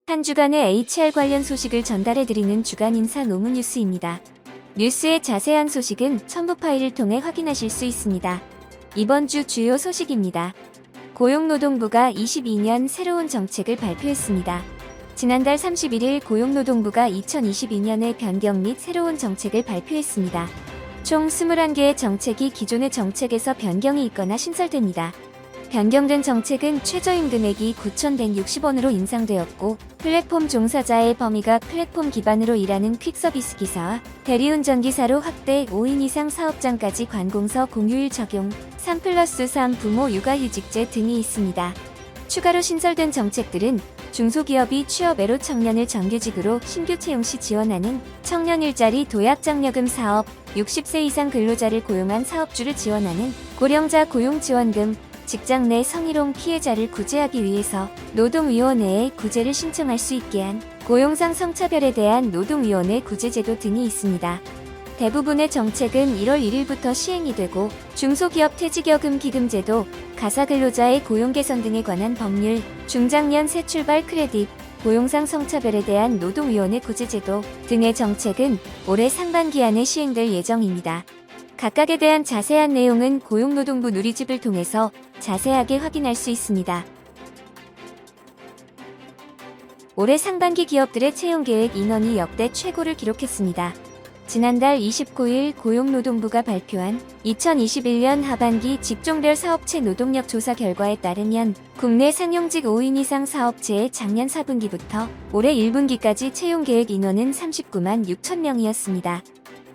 한 주간의 HR 관련 소식을 전달해드리는 주간 인사 노무뉴스입니다. 뉴스의 자세한 소식은 첨부 파일을 통해 확인하실 수 있습니다. 이번 주 주요 소식입니다. 고용노동부가 22년 새로운 정책을 발표했습니다. 지난달 31일 고용노동부가 2022년의 변경 및 새로운 정책을 발표했습니다. 총 21개의 정책이 기존의 정책에서 변경이 있거나 신설됩니다. 변경된 정책은 최저임금액이 9,160원으로 인상되었고, 플랫폼 종사자의 범위가 플랫폼 기반으로 일하는 퀵서비스 기사와 대리운전기사로 확대 5인 이상 사업장까지 관공서 공휴일 적용, 3+3 부모 육아휴직제 등이 있습니다. 추가로 신설된 정책들은 중소기업이 취업애로 청년을 정규직으로 신규 채용 시 지원하는 청년 일자리 도약장려금 사업, 60세 이상 근로자를 고용한 사업주를 지원하는 고령자 고용지원금, 직장 내 성희롱 피해자를 구제하기 위해서 노동위원회에 구제를 신청할 수 있게 한 고용상 성차별에 대한 노동위원회 구제제도 등이 있습니다. 대부분의 정책은 1월 1일부터 시행이 되고, 중소기업 퇴직여금 기금제도, 가사근로자의 고용 개선 등에 관한 법률, 중장년 새 출발 크레딧, 고용상 성차별에 대한 노동위원회 구제제도 등의 정책은 올해 상반기 안에 시행될 예정입니다. 각각에 대한 자세한 내용은 고용노동부 누리집을 통해서 자세하게 확인할 수 있습니다. 올해 상반기 기업들의 채용계획 인원이 역대 최고를 기록했습니다. 지난달 29일 고용노동부가 발표한 2021년 하반기 직종별 사업체 노동력 조사 결과에 따르면 국내 상용직 5인 이상 사업체의 작년 4분기부터 올해 1분기까지 채용계획 인원은 39만 6천 명이었습니다.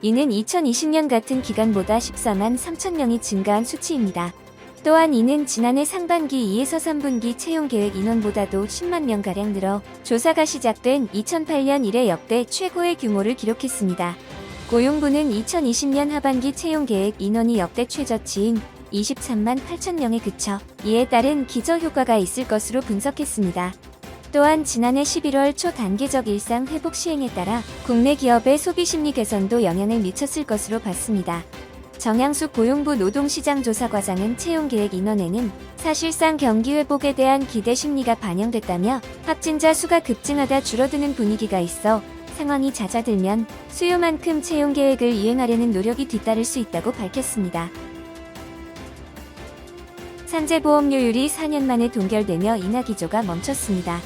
이는 2020년 같은 기간보다 14만 3천 명이 증가한 수치입니다. 또한 이는 지난해 상반기 2에서 3분기 채용계획 인원보다도 10만 명가량 늘어 조사가 시작된 2008년 이래 역대 최고의 규모를 기록했습니다. 고용부는 2020년 하반기 채용계획 인원이 역대 최저치인 23만 8천 명에 그쳐 이에 따른 기저효과가 있을 것으로 분석했습니다. 또한 지난해 11월 초 단계적 일상 회복 시행에 따라 국내 기업의 소비 심리 개선도 영향을 미쳤을 것으로 봤습니다. 정양숙 고용부 노동시장조사과장은 채용계획 인원에는 사실상 경기 회복에 대한 기대 심리가 반영됐다며, 확진자 수가 급증하다 줄어드는 분위기가 있어 상황이 잦아들면 수요만큼 채용계획을 이행하려는 노력이 뒤따를 수 있다고 밝혔습니다. 산재보험료율이 4년 만에 동결되며 인하기조가 멈췄습니다.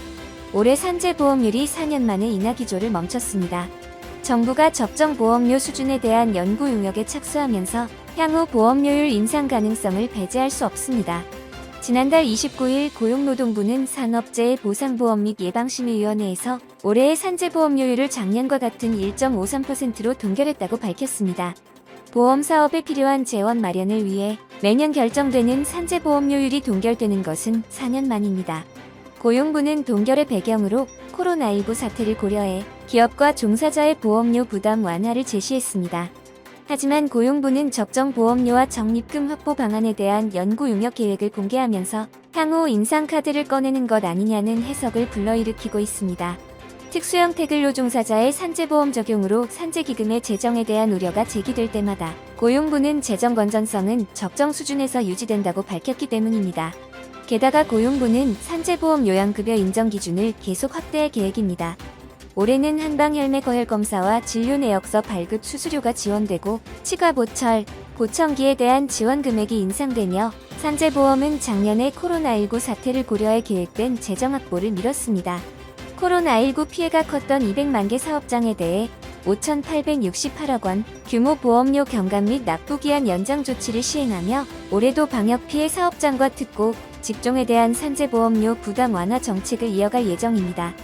올해 산재보험률이 4년 만에 인하기조를 멈췄습니다. 정부가 적정 보험료 수준에 대한 연구 용역에 착수하면서 향후 보험료율 인상 가능성을 배제할 수 없습니다. 지난달 29일 고용노동부는 산업재해 보상보험 및 예방심의위원회에서 올해의 산재보험료율을 작년과 같은 1.53%로 동결했다고 밝혔습니다. 보험사업에 필요한 재원 마련을 위해 매년 결정되는 산재보험료율이 동결되는 것은 4년 만입니다. 고용부는 동결의 배경으로 코로나19 사태를 고려해 기업과 종사자의 보험료 부담 완화를 제시했습니다. 하지만 고용부는 적정 보험료와 적립금 확보 방안에 대한 연구 용역 계획을 공개하면서 향후 인상카드를 꺼내는 것 아니냐는 해석을 불러일으키고 있습니다. 특수형 근로 종사자의 산재보험 적용으로 산재기금의 재정에 대한 우려가 제기될 때마다 고용부는 재정 건전성은 적정 수준에서 유지된다고 밝혔기 때문입니다. 게다가 고용부는 산재보험 요양급여 인정 기준을 계속 확대할 계획입니다. 올해는 한방혈맥거혈검사와 진료내역서 발급 수수료가 지원되고, 치과보철, 보청기에 대한 지원 금액이 인상되며, 산재보험은 작년에 코로나19 사태를 고려해 계획된 재정 확보를 미뤘습니다. 코로나19 피해가 컸던 200만 개 사업장에 대해 5,868억 원 규모 보험료 경감 및 납부기한 연장 조치를 시행하며, 올해도 방역 피해 사업장과 특고, 직종에 대한 산재보험료 부담 완화 정책을 이어갈 예정입니다.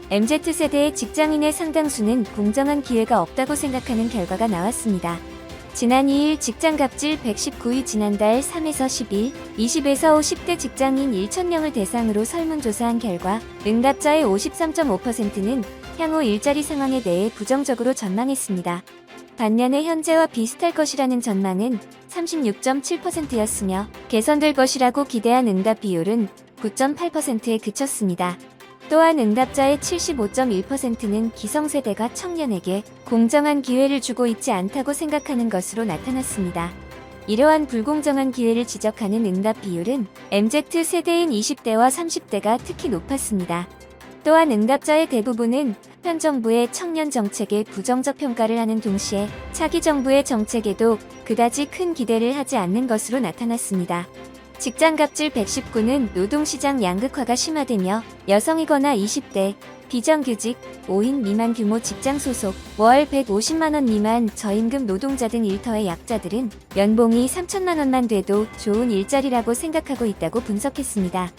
MZ세대의 직장인의 상당수는 공정한 기회가 없다고 생각하는 결과가 나왔습니다. 지난 2일 직장갑질 119위 지난달 3에서 10일 20에서 50대 직장인 1,000명을 대상으로 설문조사한 결과 응답자의 53.5%는 향후 일자리 상황에 대해 부정적으로 전망했습니다. 반면에 현재와 비슷할 것이라는 전망은 36.7%였으며 개선될 것이라고 기대한 응답 비율은 9.8%에 그쳤습니다. 또한 응답자의 75.1%는 기성세대가 청년에게 공정한 기회를 주고 있지 않다고 생각하는 것으로 나타났습니다. 이러한 불공정한 기회를 지적하는 응답 비율은 MZ 세대인 20대와 30대가 특히 높았습니다. 또한 응답자의 대부분은 현 정부의 청년 정책에 부정적 평가를 하는 동시에 차기 정부의 정책에도 그다지 큰 기대를 하지 않는 것으로 나타났습니다. 직장갑질 119는 노동시장 양극화가 심화되며 여성이거나 20대, 비정규직, 5인 미만 규모 직장 소속, 월 150만원 미만 저임금 노동자 등 일터의 약자들은 연봉이 3천만원만 돼도 좋은 일자리라고 생각하고 있다고 분석했습니다.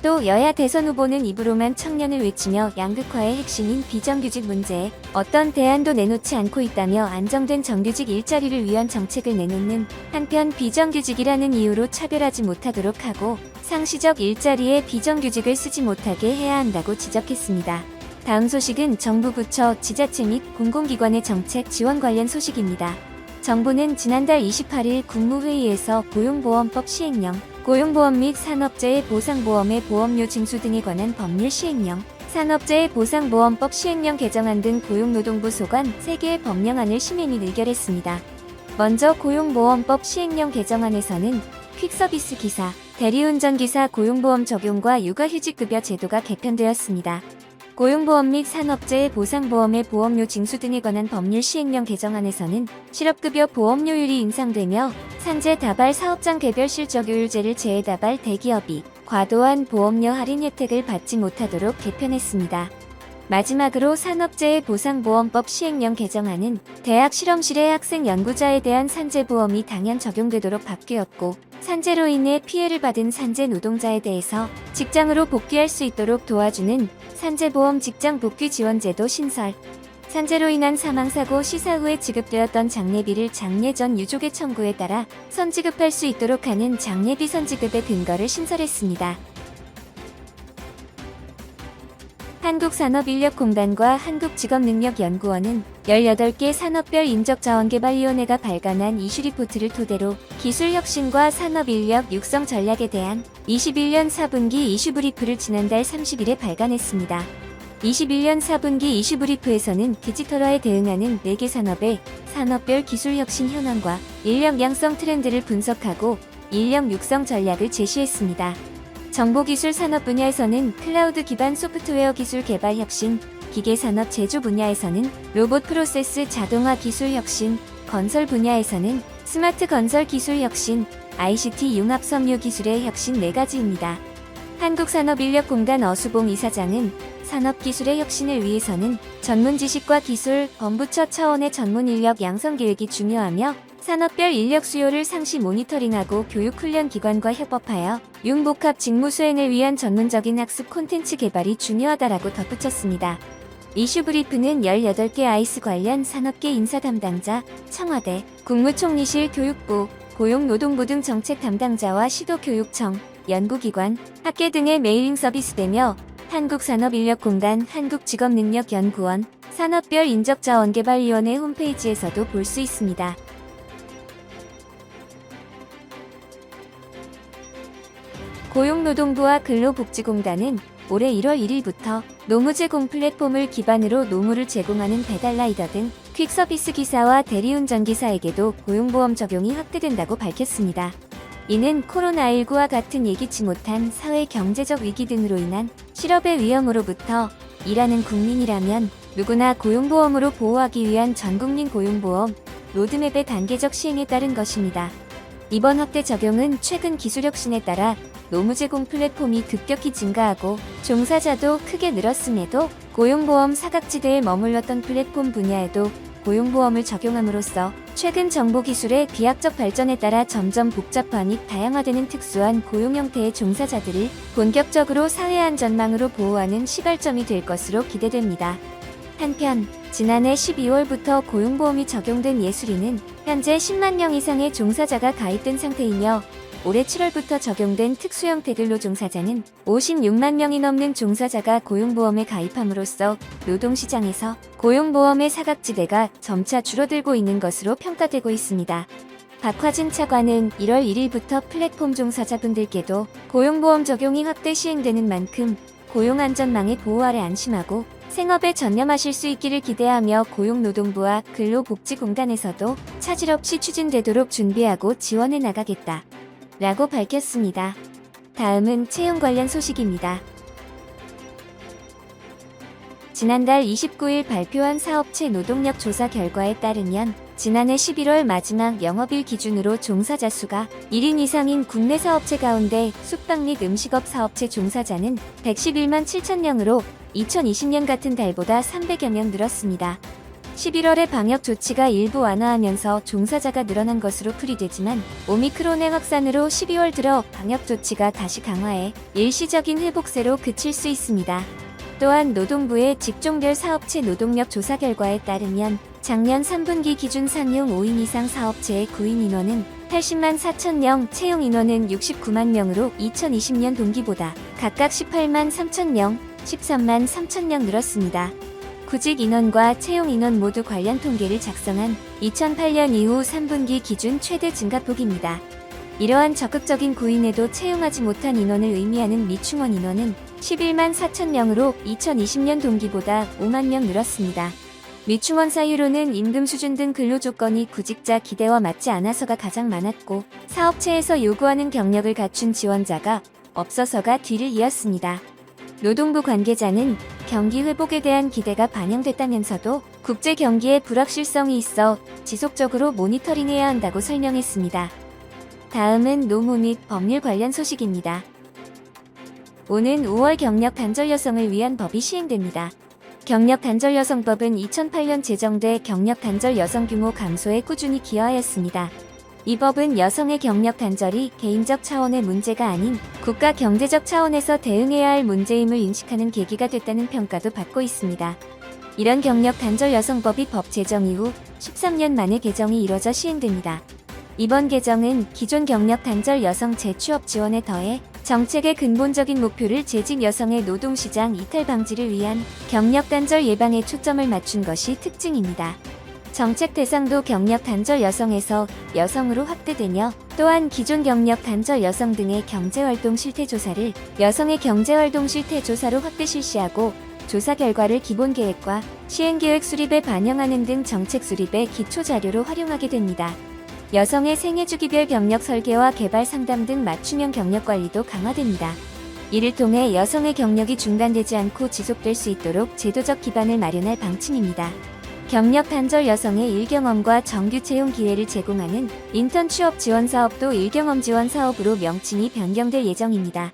또 여야 대선 후보는 입으로만 청년을 외치며 양극화의 핵심인 비정규직 문제에 어떤 대안도 내놓지 않고 있다며 안정된 정규직 일자리를 위한 정책을 내놓는 한편 비정규직이라는 이유로 차별하지 못하도록 하고 상시적 일자리에 비정규직을 쓰지 못하게 해야 한다고 지적했습니다. 다음 소식은 정부 부처, 지자체 및 공공기관의 정책 지원 관련 소식입니다. 정부는 지난달 28일 국무회의에서 고용보험법 시행령, 고용보험 및 산업재해 보상보험의 보험료 징수 등에 관한 법률 시행령, 산업재해 보상보험법 시행령 개정안 등 고용노동부 소관 3개의 법령안을 심의 및 의결했습니다. 먼저 고용보험법 시행령 개정안에서는 퀵서비스 기사, 대리운전기사 고용보험 적용과 육아휴직급여 제도가 개편되었습니다. 고용보험 및 산업재해 보상보험의 보험료 징수 등에 관한 법률 시행령 개정안에서는 실업급여 보험료율이 인상되며 산재 다발 사업장 개별 실적요율제를 제외 다발 대기업이 과도한 보험료 할인 혜택을 받지 못하도록 개편했습니다. 마지막으로 산업재해 보상보험법 시행령 개정안은 대학 실험실의 학생 연구자에 대한 산재보험이 당연 적용되도록 바뀌었고 산재로 인해 피해를 받은 산재 노동자에 대해서 직장으로 복귀할 수 있도록 도와주는 산재보험 직장 복귀 지원제도 신설, 산재로 인한 사망사고 시사 후에 지급되었던 장례비를 장례 전 유족의 청구에 따라 선지급할 수 있도록 하는 장례비 선지급의 근거를 신설했습니다. 한국산업인력공단과 한국직업능력연구원은 18개 산업별 인적자원개발위원회가 발간한 이슈리포트를 토대로 기술혁신과 산업인력 육성 전략에 대한 21년 4분기 이슈브리프를 지난달 30일에 발간했습니다. 21년 4분기 이슈브리프에서는 디지털화에 대응하는 4개 산업의 산업별 기술혁신 현황과 인력 양성 트렌드를 분석하고 인력 육성 전략을 제시했습니다. 정보기술 산업 분야에서는 클라우드 기반 소프트웨어 기술 개발 혁신, 기계산업 제조 분야에서는 로봇 프로세스 자동화 기술 혁신, 건설 분야에서는 스마트 건설 기술 혁신, ICT 융합 섬유 기술의 혁신 4가지입니다. 한국산업인력공단 어수봉 이사장은 산업기술의 혁신을 위해서는 전문 지식과 기술, 범부처 차원의 전문 인력 양성 계획이 중요하며 산업별 인력 수요를 상시 모니터링하고 교육훈련 기관과 협업하여 융복합 직무 수행을 위한 전문적인 학습 콘텐츠 개발이 중요하다라고 덧붙였습니다. 이슈브리프는 18개 아이스 관련 산업계 인사 담당자, 청와대, 국무총리실 교육부, 고용노동부 등 정책 담당자와 시도교육청, 연구기관, 학계 등의 메일링 서비스되며 한국산업인력공단, 한국직업능력연구원, 산업별 인적자원개발위원회 홈페이지에서도 볼 수 있습니다. 고용노동부와 근로복지공단은 올해 1월 1일부터 노무제공 플랫폼을 기반으로 노무를 제공하는 배달라이더 등 퀵서비스 기사와 대리운전기사에게도 고용보험 적용이 확대된다고 밝혔습니다. 이는 코로나19와 같은 예기치 못한 사회 경제적 위기 등으로 인한 실업의 위험으로부터 일하는 국민이라면 누구나 고용보험으로 보호하기 위한 전국민 고용보험 로드맵의 단계적 시행에 따른 것입니다. 이번 확대 적용은 최근 기술혁신에 따라 노무제공 플랫폼이 급격히 증가하고 종사자도 크게 늘었음에도 고용보험 사각지대에 머물렀던 플랫폼 분야에도 고용보험을 적용함으로써 최근 정보기술의 비약적 발전에 따라 점점 복잡화 및 다양화되는 특수한 고용 형태의 종사자들을 본격적으로 사회 안전망으로 보호하는 시발점이 될 것으로 기대됩니다. 한편 지난해 12월부터 고용보험이 적용된 예술인은 현재 10만 명 이상의 종사자가 가입된 상태이며 올해 7월부터 적용된 특수형태 근로종사자는 56만 명이 넘는 종사자가 고용보험에 가입함으로써 노동시장에서 고용보험의 사각지대가 점차 줄어들고 있는 것으로 평가되고 있습니다. 박화진 차관은 1월 1일부터 플랫폼 종사자분들께도 고용보험 적용이 확대 시행되는 만큼 고용안전망의 보호 아래 안심하고 생업에 전념하실 수 있기를 기대하며 고용노동부와 근로복지공단에서도 차질 없이 추진되도록 준비하고 지원해 나가겠다 라고 밝혔습니다. 다음은 채용 관련 소식입니다. 지난달 29일 발표한 사업체 노동력 조사 결과에 따르면 지난해 11월 마지막 영업일 기준으로 종사자 수가 1인 이상인 국내 사업체 가운데 숙박 및 음식업 사업체 종사자는 111만 7천명으로 2020년 같은 달보다 300여 명 늘었습니다. 11월에 방역 조치가 일부 완화하면서 종사자가 늘어난 것으로 풀이되지만 오미크론의 확산으로 12월 들어 방역 조치가 다시 강화해 일시적인 회복세로 그칠 수 있습니다. 또한 노동부의 직종별 사업체 노동력 조사 결과에 따르면 작년 3분기 기준 상용 5인 이상 사업체의 구인 인원은 80만 4천명, 채용 인원은 69만 명으로 2020년 동기보다 각각 18만 3천명, 13만 3천명 늘었습니다. 구직 인원과 채용 인원 모두 관련 통계를 작성한 2008년 이후 3분기 기준 최대 증가폭입니다. 이러한 적극적인 구인에도 채용하지 못한 인원을 의미하는 미충원 인원은 11만 4천명으로 2020년 동기보다 5만 명 늘었습니다. 미충원 사유로는 임금 수준 등 근로조건이 구직자 기대와 맞지 않아서가 가장 많았고 사업체에서 요구하는 경력을 갖춘 지원자가 없어서가 뒤를 이었습니다. 노동부 관계자는 경기 회복에 대한 기대가 반영됐다면서도 국제 경기의 불확실성이 있어 지속적으로 모니터링해야 한다고 설명했습니다. 다음은 노무 및 법률 관련 소식입니다. 오는 5월 경력 단절 여성을 위한 법이 시행됩니다. 경력 단절 여성법은 2008년 제정돼 경력 단절 여성 규모 감소에 꾸준히 기여하였습니다. 이 법은 여성의 경력 단절이 개인적 차원의 문제가 아닌 국가 경제적 차원에서 대응해야 할 문제임을 인식하는 계기가 됐다는 평가도 받고 있습니다. 이런 경력 단절 여성법이 법 제정 이후 13년 만에 개정이 이뤄져 시행됩니다. 이번 개정은 기존 경력 단절 여성 재취업 지원에 더해 정책의 근본적인 목표를 재직 여성의 노동시장 이탈 방지를 위한 경력 단절 예방에 초점을 맞춘 것이 특징입니다. 정책 대상도 경력 단절 여성에서 여성으로 확대되며 또한 기존 경력 단절 여성 등의 경제활동 실태 조사를 여성의 경제활동 실태 조사로 확대 실시하고 조사 결과를 기본 계획과 시행계획 수립에 반영하는 등 정책 수립의 기초 자료로 활용하게 됩니다. 여성의 생애주기별 경력 설계와 개발 상담 등 맞춤형 경력 관리도 강화됩니다. 이를 통해 여성의 경력이 중단되지 않고 지속될 수 있도록 제도적 기반을 마련할 방침입니다. 경력 단절 여성의 일경험과 정규 채용 기회를 제공하는 인턴 취업 지원 사업도 일경험 지원 사업으로 명칭이 변경될 예정입니다.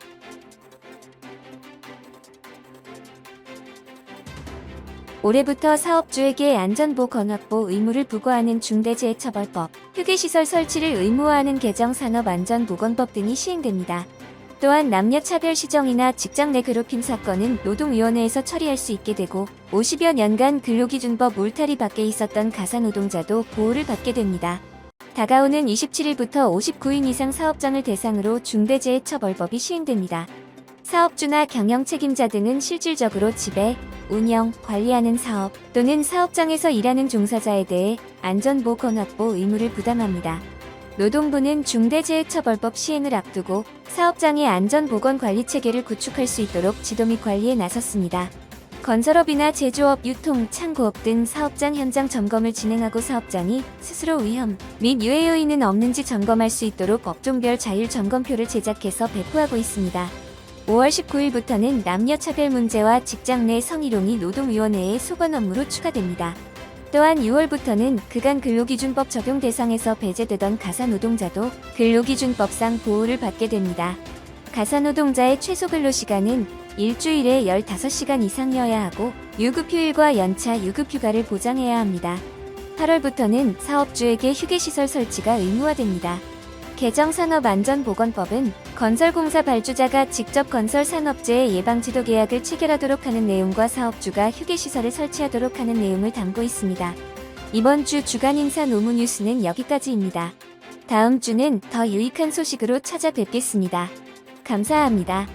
올해부터 사업주에게 안전보건 확보 의무를 부과하는 중대재해처벌법, 휴게시설 설치를 의무화하는 개정 산업안전보건법 등이 시행됩니다. 또한 남녀차별 시정이나 직장 내 괴롭힘 사건은 노동위원회에서 처리할 수 있게 되고 50여 년간 근로기준법 울타리 밖에 있었던 가사노동자도 보호를 받게 됩니다. 다가오는 27일부터 59인 이상 사업장을 대상으로 중대재해처벌법이 시행됩니다. 사업주나 경영 책임자 등은 실질적으로 지배, 운영, 관리하는 사업 또는 사업장에서 일하는 종사자에 대해 안전보건 확보 의무를 부담합니다. 노동부는 중대재해처벌법 시행을 앞두고 사업장의 안전보건관리체계를 구축할 수 있도록 지도 및 관리에 나섰습니다. 건설업이나 제조업, 유통, 창고업 등 사업장 현장 점검을 진행하고 사업장이 스스로 위험 및 유해 요인은 없는지 점검할 수 있도록 업종별 자율 점검표를 제작해서 배포하고 있습니다. 5월 19일부터는 남녀차별 문제와 직장 내 성희롱이 노동위원회의 소관 업무로 추가됩니다. 또한 6월부터는 그간근로기준법 적용 대상에서 배제되던 가사노동자도 근로기준법상 보호를 받게 됩니다. 가사노동자의 최소 근로시간은 일주일에 15시간 이상이어야 하고 유급휴일과 연차 유급휴가를 보장해야 합니다. 8월부터는 사업주에게 휴게시설 설치가 의무화됩니다. 개정 산업안전보건법은 건설공사 발주자가 직접 건설산업재해 예방지도 계약을 체결하도록 하는 내용과 사업주가 휴게시설을 설치하도록 하는 내용을 담고 있습니다. 이번 주 주간 인사 노무 뉴스는 여기까지입니다. 다음 주는 더 유익한 소식으로 찾아뵙겠습니다. 감사합니다.